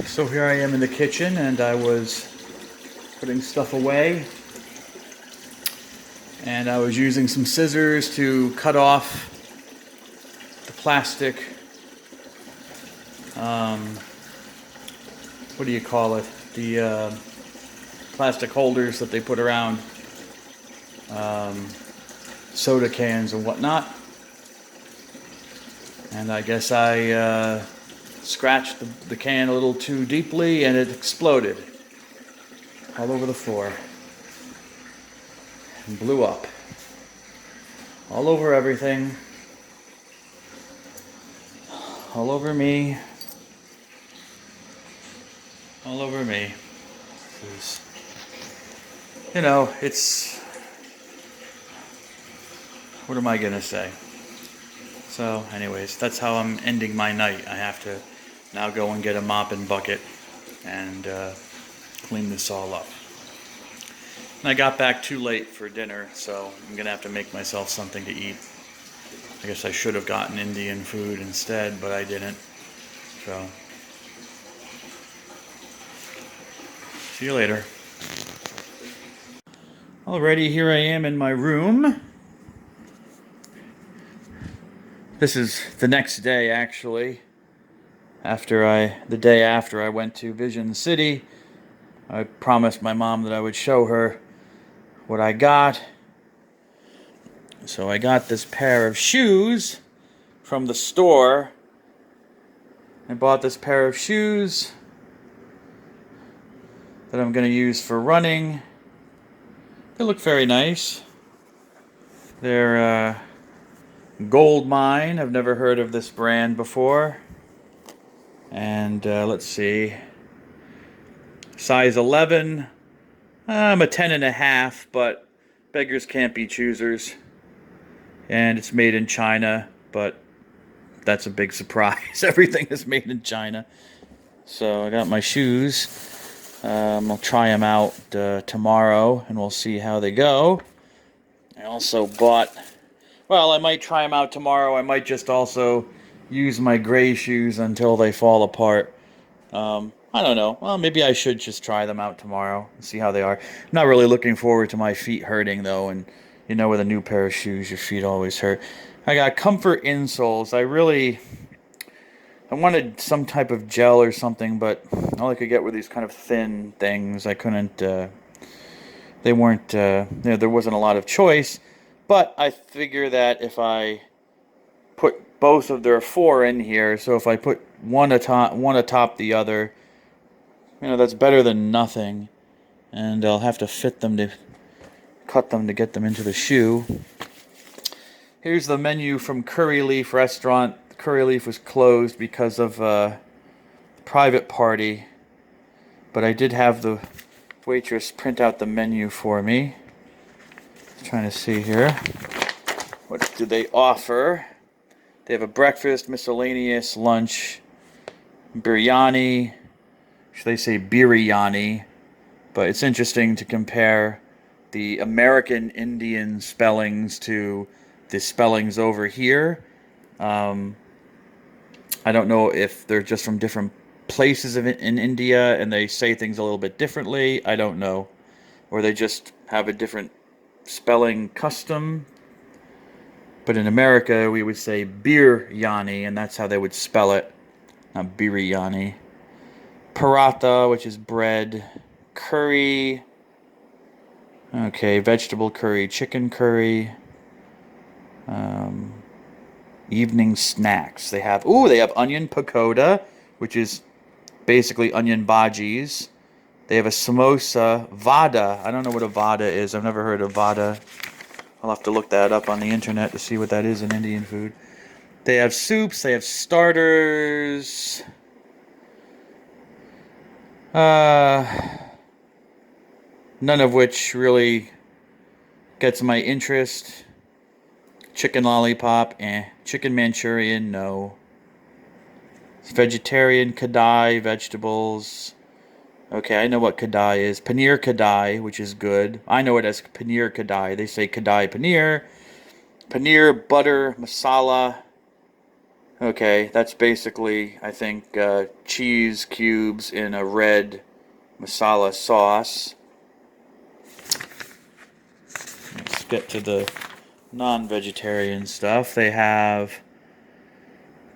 So here I am in the kitchen, and I was putting stuff away, and I was using some scissors to cut off the plastic, what do you call it? The plastic holders that they put around soda cans and whatnot. And I guess I scratched the can a little too deeply, and it exploded all over the floor and blew up all over everything, all over me, all over me. You know, it's, what am I gonna say? So anyways, that's how I'm ending my night. I have to now go and get a mop and bucket and clean this all up. And I got back too late for dinner, so I'm gonna have to make myself something to eat. I guess I should have gotten Indian food instead, but I didn't. So, see you later. Alrighty, here I am in my room. This is the next day, actually. The day after I went to Vision City, I promised my mom that I would show her what I got. So I got this pair of shoes from the store. I bought this pair of shoes that I'm going to use for running. They look very nice. They're Gold Mine. I've never heard of this brand before. And let's see. Size 11. I'm a 10.5, but beggars can't be choosers. And it's made in China, but that's a big surprise. Everything is made in China. So I got my shoes. I'll try them out tomorrow, and we'll see how they go. I also bought... Well, I might try them out tomorrow. I might just also use my gray shoes until they fall apart. I don't know. Well, maybe I should just try them out tomorrow and see how they are. I'm not really looking forward to my feet hurting, though. And, you know, with a new pair of shoes, your feet always hurt. I got comfort insoles. I wanted some type of gel or something, but all I could get were these kind of thin things. I couldn't... They weren't... there wasn't a lot of choice. But I figure that if I put both of their four in here, so if I put one atop the other, you know, that's better than nothing. And I'll have to cut them to get them into the shoe. Here's the menu from Curry Leaf Restaurant. Curry Leaf was closed because of a private party, but I did have the waitress print out the menu for me. Trying to see here. What do they offer? They have a breakfast, miscellaneous, lunch, biryani. Should they say biryani? But it's interesting to compare the American Indian spellings to the spellings over here. I don't know if they're just from different places in India and they say things a little bit differently. I don't know. Or they just have a different spelling custom, but in America we would say biryani, and that's how they would spell it, not biryani. Paratha, which is bread. Curry, okay, vegetable curry, chicken curry. Evening snacks. They have onion pakoda, which is basically onion bhajis. They have a samosa, vada. I don't know what a vada is. I've never heard of vada. I'll have to look that up on the internet to see what that is in Indian food. They have soups. They have starters. None of which really gets my interest. Chicken lollipop, Chicken Manchurian, no. It's vegetarian, kadai, vegetables. Okay, I know what kadai is. Paneer kadai, which is good. I know it as paneer kadai. They say kadai paneer. Paneer, butter, masala. Okay, that's basically, I think, cheese cubes in a red masala sauce. Let's get to the non-vegetarian stuff. They have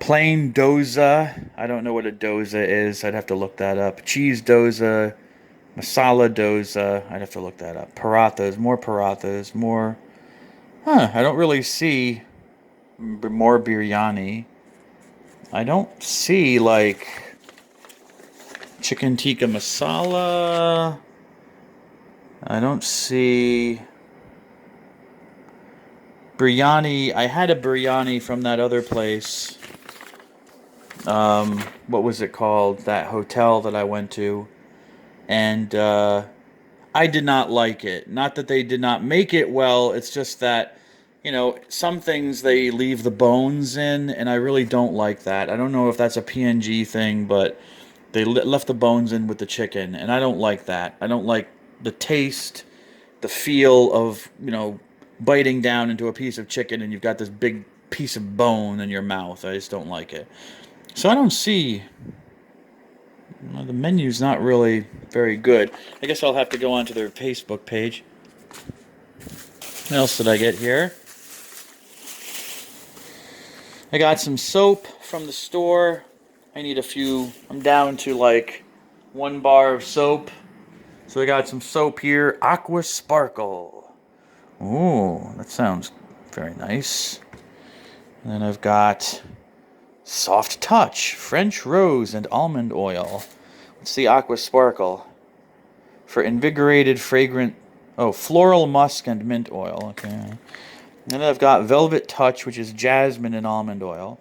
plain dosa. I don't know what a dosa is. I'd have to look that up. Cheese dosa, masala dosa. I'd have to look that up. Parathas, more. I don't really see more biryani. I don't see, like, chicken tikka masala. I don't see biryani. I had a biryani from that other place. What was it called? That hotel that I went to. And I did not like it. Not that they did not make it well, it's just that, some things they leave the bones in, and I really don't like that. I don't know if that's a PNG thing, but they left the bones in with the chicken, and I don't like that. I don't like the taste, the feel of, biting down into a piece of chicken and you've got this big piece of bone in your mouth. I just don't like it. So I don't see. Well, the menu's not really very good. I guess I'll have to go onto their Facebook page. What else did I get here? I got some soap from the store. I need a few. I'm down to like 1 bar of soap. So I got some soap here. Aqua Sparkle. Ooh, that sounds very nice. And then I've got Soft Touch, French Rose and Almond Oil. What's the Aqua Sparkle? For invigorated, fragrant... Oh, Floral Musk and Mint Oil. Okay. And then I've got Velvet Touch, which is jasmine and almond oil.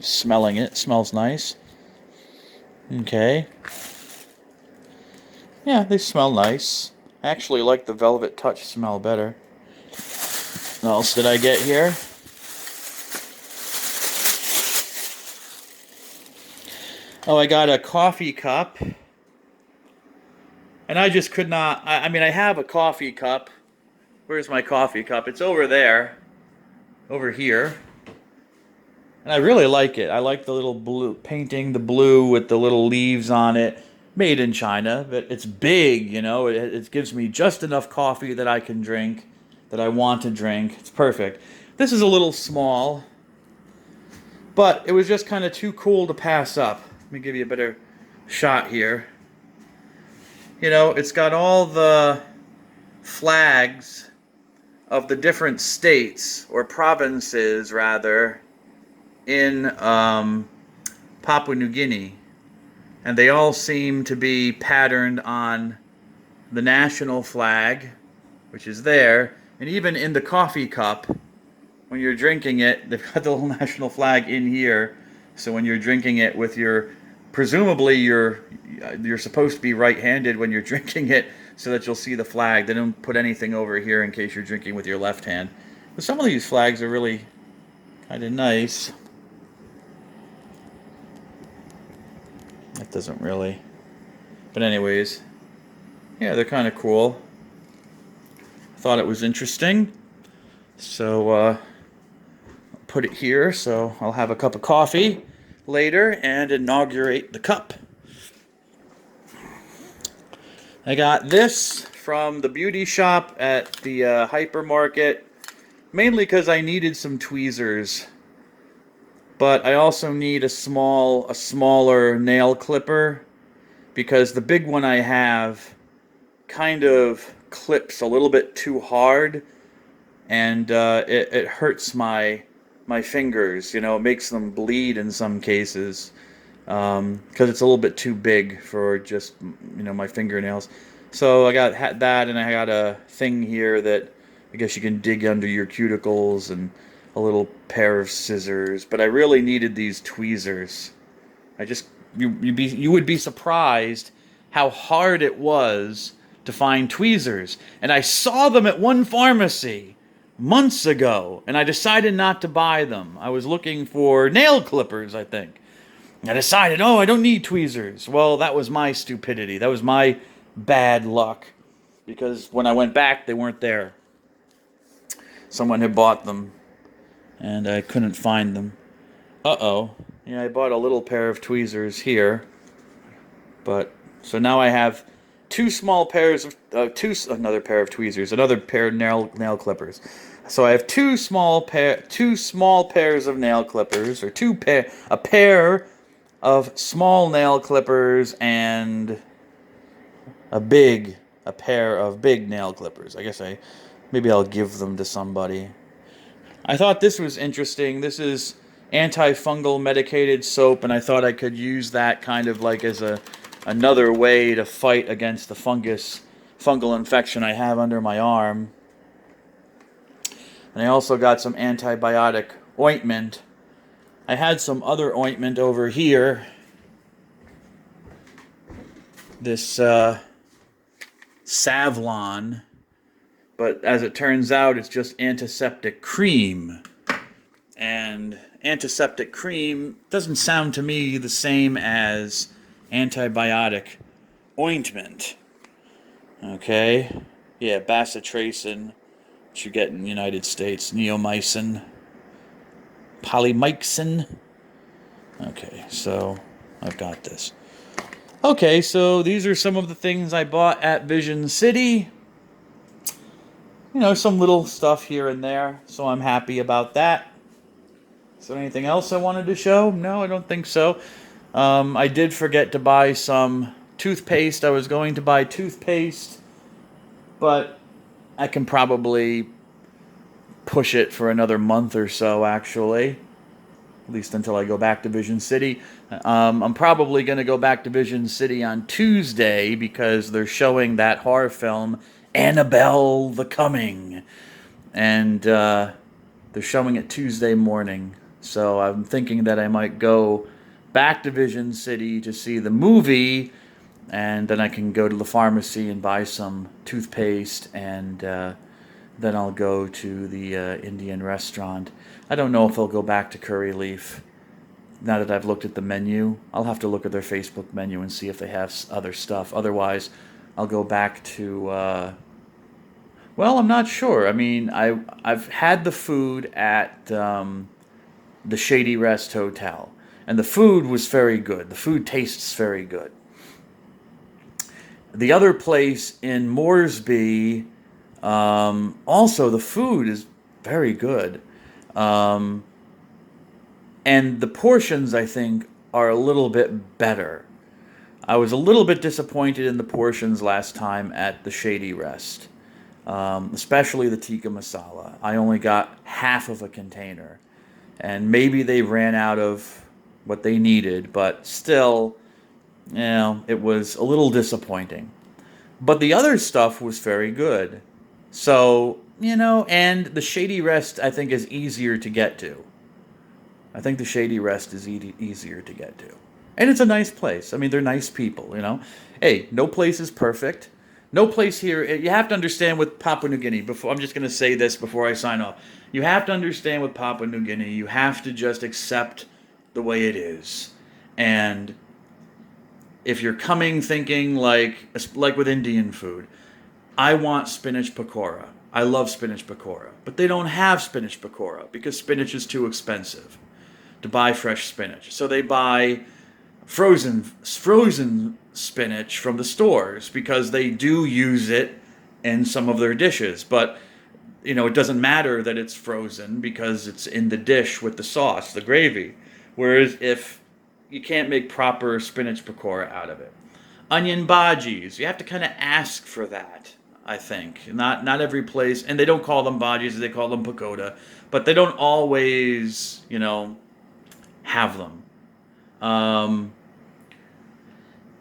Smelling it. Smells nice. Okay. Yeah, they smell nice. I actually like the Velvet Touch smell better. What else did I get here? Oh, I got a coffee cup. And I just could not... I mean, I have a coffee cup. Where's my coffee cup? It's over there. Over here. And I really like it. I like the little blue painting, the blue with the little leaves on it. Made in China, but it's big, It gives me just enough coffee that I can drink, that I want to drink. It's perfect. This is a little small, but it was just kind of too cool to pass up. Let me give you a better shot here. It's got all the flags of the different states, or provinces, rather, in Papua New Guinea. And they all seem to be patterned on the national flag, which is there. And even in the coffee cup, when you're drinking it, they've got the little national flag in here. So when you're drinking it with presumably you're supposed to be right-handed when you're drinking it, so that you'll see the flag. They don't put anything over here in case you're drinking with your left hand. But some of these flags are really kind of nice. That doesn't really. But anyways, yeah, they're kind of cool. Thought it was interesting. So I'll put it here, so I'll have a cup of coffee later and inaugurate the cup. I got this from the beauty shop at the hypermarket, mainly because I needed some tweezers. But I also need a smaller nail clipper, because the big one I have kind of clips a little bit too hard, and it hurts my fingers. It makes them bleed in some cases, because it's a little bit too big for just my fingernails. So I got that, and I got a thing here that I guess you can dig under your cuticles, and a little pair of scissors. But I really needed these tweezers. You would be surprised how hard it was to find tweezers. And I saw them at one pharmacy months ago, and I decided not to buy them. I was looking for nail clippers, I think. I decided, I don't need tweezers. Well, that was my stupidity. That was my bad luck, because when I went back, they weren't there. Someone had bought them, and I couldn't find them. Uh-oh. Yeah, I bought a little pair of tweezers here, but so now I have two small pairs of another pair of tweezers, another pair of nail clippers. So I have two small pairs of nail clippers, or a pair of small nail clippers and a big a pair of big nail clippers. I guess maybe I'll give them to somebody. I thought this was interesting. This is antifungal medicated soap, and I thought I could use that kind of like as another way to fight against the fungal infection I have under my arm. And I also got some antibiotic ointment. I had some other ointment over here. This Savlon, but as it turns out, it's just antiseptic cream. And antiseptic cream doesn't sound to me the same as antibiotic ointment. Okay? Yeah, bacitracin, which you get in the United States, neomycin, polymyxin. Okay, so I've got this. Okay, so these are some of the things I bought at Vision City. You know, some little stuff here and there, so I'm happy about that. Is there anything else I wanted to show? No, I don't think so. I did forget to buy some toothpaste. I was going to buy toothpaste, but I can probably push it for another month or so, actually. At least until I go back to Vision City. I'm probably going to go back to Vision City on Tuesday because they're showing that horror film, Annabelle the Coming. And they're showing it Tuesday morning. So I'm thinking that I might go back to Vision City to see the movie, and then I can go to the pharmacy and buy some toothpaste, and then I'll go to the Indian restaurant. I don't know if I'll go back to Curry Leaf now that I've looked at the menu. I'll have to look at their Facebook menu and see if they have other stuff. Otherwise, I'll go back to... well, I'm not sure. I mean, I've had the food at the Shady Rest Hotel, and the food was very good. The food tastes very good. The other place in Moresby, also the food is very good. And the portions, I think, are a little bit better. I was a little bit disappointed in the portions last time at the Shady Rest, especially the tikka masala. I only got half of a container, and maybe they ran out of what they needed, but still, you know, it was a little disappointing. But the other stuff was very good. So, you know, and the Shady Rest, I think, is easier to get to. I think the Shady Rest is easier to get to. And it's a nice place. I mean, they're nice people, you know. Hey, no place is perfect. No place here. You have to understand with Papua New Guinea, I'm just going to say this before I sign off. You have to understand with Papua New Guinea, you have to just accept the way it is. And if you're coming thinking like with Indian food, I want spinach pakora. I love spinach pakora. But they don't have spinach pakora because spinach is too expensive to buy fresh spinach. So they buy frozen spinach from the stores because they do use it in some of their dishes. But, you know, it doesn't matter that it's frozen because it's in the dish with the sauce, the gravy. Whereas if you can't make proper spinach pakora out of it. Onion bhajis, you have to kind of ask for that, I think. Not every place, and they don't call them bhajis, they call them pakoda, but they don't always, you know, have them.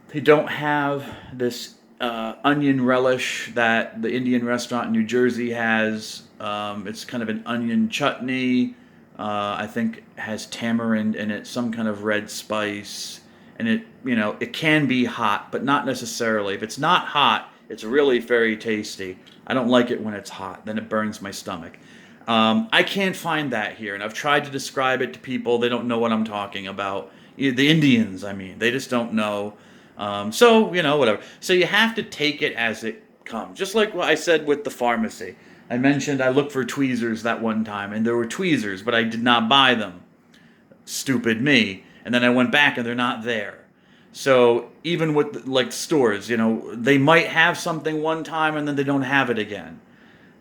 They don't have this onion relish that the Indian restaurant in New Jersey has. It's kind of an onion chutney. I think has tamarind in it, some kind of red spice, and it, you know, it can be hot, but not necessarily. If it's not hot, it's really very tasty. I don't like it when it's hot; then it burns my stomach. I can't find that here, and I've tried to describe it to people. They don't know what I'm talking about. The Indians, I mean, they just don't know. So, you know, whatever. So you have to take it as it comes. Just like what I said with the pharmacy. I mentioned I looked for tweezers that one time, and there were tweezers, but I did not buy them. stupid me. And then I went back and they're not there. So even with like stores, they might have something one time and then they don't have it again.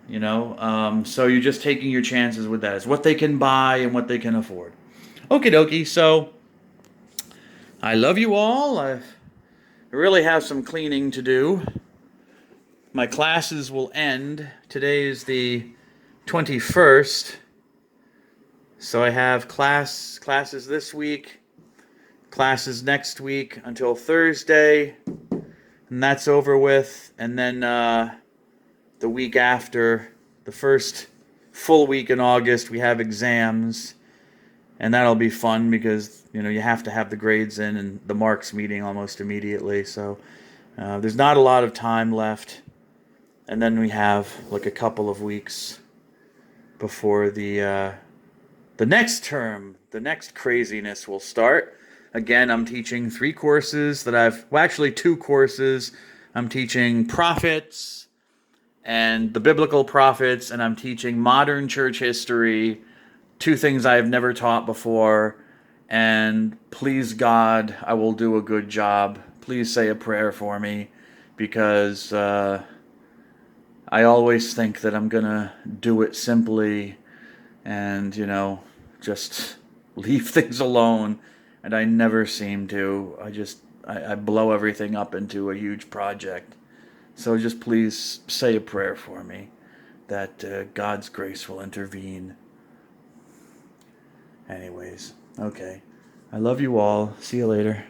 So you're just taking your chances with that. It's what they can buy and what they can afford. Okie dokie. So I love you all. I really have some cleaning to do. My classes will end. Today is the 21st. So I have classes this week, classes next week until Thursday, and that's over with. And then the week after, the first full week in August, we have exams, and that'll be fun because you have to have the grades in and the marks meeting almost immediately. So there's not a lot of time left, and then we have like a couple of weeks before the next term, the next craziness will start. Again, I'm teaching 3 courses that actually 2 courses. I'm teaching prophets and the biblical prophets, and I'm teaching modern church history, 2 things I have never taught before. And please God, I will do a good job. Please say a prayer for me, because I always think that I'm going to do it simply and, just leave things alone. And I never seem to. I blow everything up into a huge project. So just please say a prayer for me that God's grace will intervene. Anyways, okay. I love you all. See you later.